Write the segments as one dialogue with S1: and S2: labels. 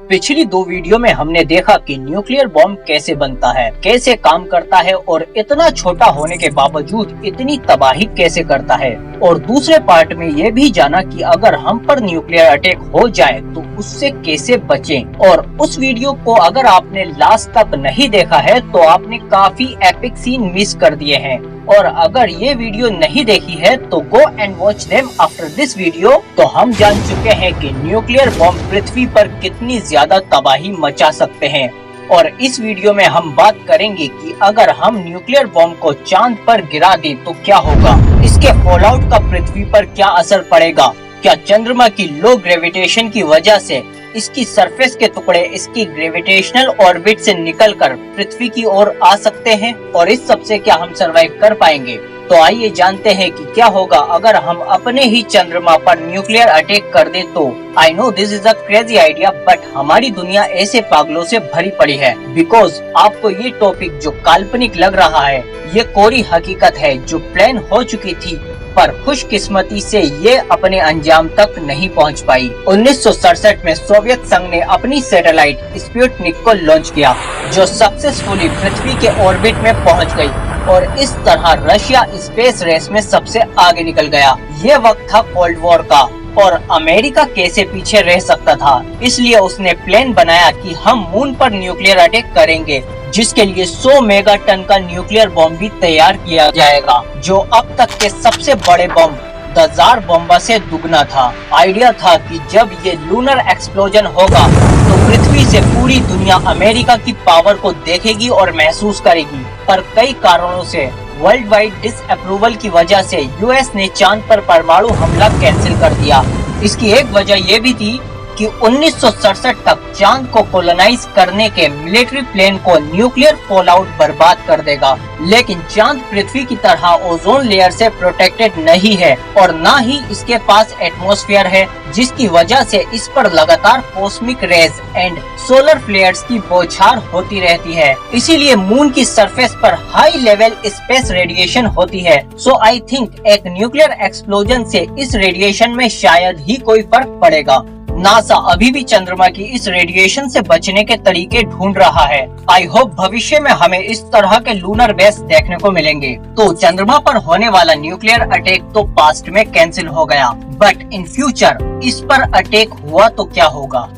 S1: पिछली दो वीडियो में हमने देखा कि न्यूक्लियर बॉम्ब कैसे बनता है, कैसे काम करता है और इतना छोटा होने के बावजूद इतनी तबाही कैसे करता है। और दूसरे पार्ट में ये भी जाना कि अगर हम पर न्यूक्लियर अटैक हो जाए तो उससे कैसे बचें। और उस वीडियो को अगर आपने लास्ट तक नहीं देखा है तो आपने काफी एपिक सीन मिस कर दिए हैं। और अगर ये वीडियो नहीं देखी है तो go and watch them after this video. तो हम जान चुके हैं कि न्यूक्लियर बॉम्ब पृथ्वी पर कितनी ज्यादा तबाही मचा सकते हैं। और इस वीडियो में हम बात करेंगे कि अगर हम न्यूक्लियर बॉम्ब को चांद पर गिरा दें तो क्या होगा, इसके फॉलआउट का पृथ्वी पर क्या असर पड़ेगा, क्या चंद्रमा की लो ग्रेविटेशन की वजह से इसकी सरफेस के टुकड़े इसकी ग्रेविटेशनल ऑर्बिट से निकलकर पृथ्वी की ओर आ सकते हैं और इस सब से क्या हम सरवाइव कर पाएंगे। तो आइए जानते हैं कि क्या होगा अगर हम अपने ही चंद्रमा पर न्यूक्लियर अटैक कर दें तो। I know this is a crazy idea, but हमारी दुनिया ऐसे पागलों से भरी पड़ी है। बिकॉज आपको ये टॉपिक जो काल्पनिक लग रहा है ये कोरी हकीकत है जो प्लान हो चुकी थी, पर खुशकिस्मती से ये अपने अंजाम तक नहीं पहुंच पाई। 1967 में सोवियत संघ ने अपनी सैटेलाइट स्पुतनिक को लॉन्च किया जो सक्सेसफुली पृथ्वी के ऑर्बिट में पहुंच गई और इस तरह रशिया स्पेस रेस में सबसे आगे निकल गया। ये वक्त था कोल्ड वॉर का और अमेरिका कैसे पीछे रह सकता था, इसलिए उसने प्लान बनाया कि हम मून पर न्यूक्लियर अटैक करेंगे जिसके लिए 100 मेगाटन का न्यूक्लियर बॉम्ब भी तैयार किया जाएगा जो अब तक के सबसे बड़े बॉम्ब द जार बॉम्ब से दुगना था। आइडिया था कि जब ये लूनर एक्सप्लोजन होगा तो पृथ्वी से पूरी दुनिया अमेरिका की पावर को देखेगी और महसूस करेगी, पर कई कारणों से वर्ल्ड वाइड डिसअप्रूवल की वजह से यूएस ने चांद पर परमाणु हमला कैंसिल कर दिया। इसकी एक वजह ये भी थी कि 1967 तक चांद को कोलोनाइज करने के मिलिट्री प्लेन को न्यूक्लियर फॉलआउट बर्बाद कर देगा, लेकिन चांद पृथ्वी की तरह ओजोन लेयर से प्रोटेक्टेड नहीं है और न ही इसके पास एटमॉस्फेयर है, जिसकी वजह से इस पर लगातार cosmic rays and solar flares की बौछार होती रहती है। इसीलिए मून की सरफेस पर हाई लेवल स्पेस रेडिएशन होती है। सो आई थिंक एक न्यूक्लियर एक्सप्लोजन से इस रेडिएशन में शायद ही कोई फर्क पड़ेगा। नासा अभी भी चंद्रमा की इस रेडिएशन से बचने के तरीके ढूंढ रहा है। आई होप भविष्य में हमें इस तरह के लूनर बेस देखने को मिलेंगे। तो चंद्रमा पर होने वाला न्यूक्लियर अटैक तो पास्ट में कैंसिल हो गया, बट इन फ्यूचर इस पर अटैक हुआ तो क्या होगा।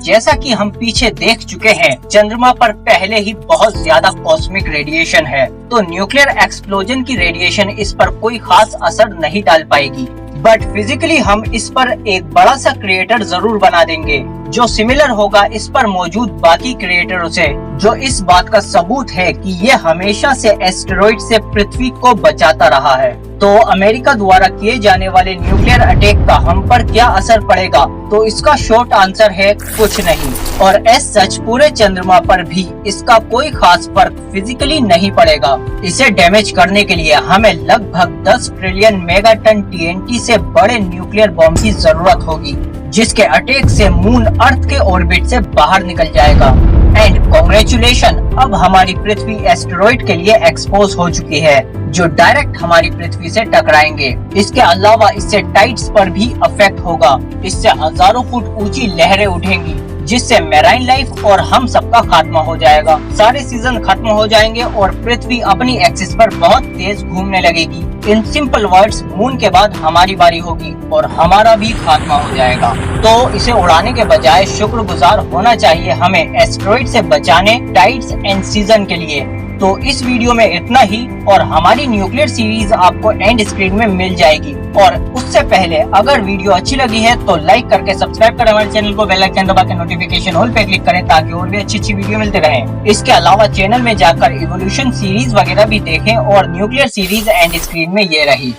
S1: जैसा कि हम पीछे देख चुके हैं, चंद्रमा पर पहले ही बहुत ज्यादा कॉस्मिक रेडिएशन है, तो न्यूक्लियर एक्सप्लोजन की रेडिएशन इस पर कोई खास असर नहीं डाल पाएगी। बट फिजिकली हम इस पर एक बड़ा सा क्रिएटर जरूर बना देंगे जो सिमिलर होगा इस पर मौजूद बाकी क्रिएटरों से, जो इस बात का सबूत है कि ये हमेशा से एस्टेरॉइड से पृथ्वी को बचाता रहा है। तो अमेरिका द्वारा किए जाने वाले न्यूक्लियर अटैक का हम पर क्या असर पड़ेगा, तो इसका शॉर्ट आंसर है कुछ नहीं। और एज सच पूरे चंद्रमा पर भी इसका कोई खास फर्क फिजिकली नहीं पड़ेगा। इसे डैमेज करने के लिए हमें लगभग 10 ट्रिलियन मेगाटन TNT से बड़े न्यूक्लियर बॉम्ब की जरूरत होगी, जिसके अटैक से मून अर्थ के ऑर्बिट से बाहर निकल जाएगा। एंड कांग्रेचुलेशन, अब हमारी पृथ्वी एस्टेरॉइड के लिए एक्सपोज हो चुकी है जो डायरेक्ट हमारी पृथ्वी से टकराएंगे। इसके अलावा इससे टाइड्स पर भी अफेक्ट होगा। इससे हजारों फुट ऊंची लहरें उठेंगी जिससे मैराइन लाइफ और हम सबका खात्मा हो जाएगा। सारे सीजन खत्म हो जाएंगे और पृथ्वी अपनी एक्सिस पर बहुत तेज घूमने लगेगी। इन सिंपल वर्ड्स, मून के बाद हमारी बारी होगी और हमारा भी खात्मा हो जाएगा। तो इसे उड़ाने के बजाय शुक्रगुजार होना चाहिए हमें एस्टेरॉइड से बचाने टाइड्स एंड सीजन के लिए। तो इस वीडियो में इतना ही और हमारी न्यूक्लियर सीरीज आपको एंड स्क्रीन में मिल जाएगी। और उससे पहले अगर वीडियो अच्छी लगी है तो लाइक करके सब्सक्राइब करें हमारे चैनल को, बेल आइकन दबा के नोटिफिकेशन ऑल पे क्लिक करें ताकि और भी अच्छी वीडियो मिलते रहें। इसके अलावा चैनल में जाकर इवोल्यूशन सीरीज वगैरह भी देखें और न्यूक्लियर सीरीज एंड स्क्रीन में ये रही।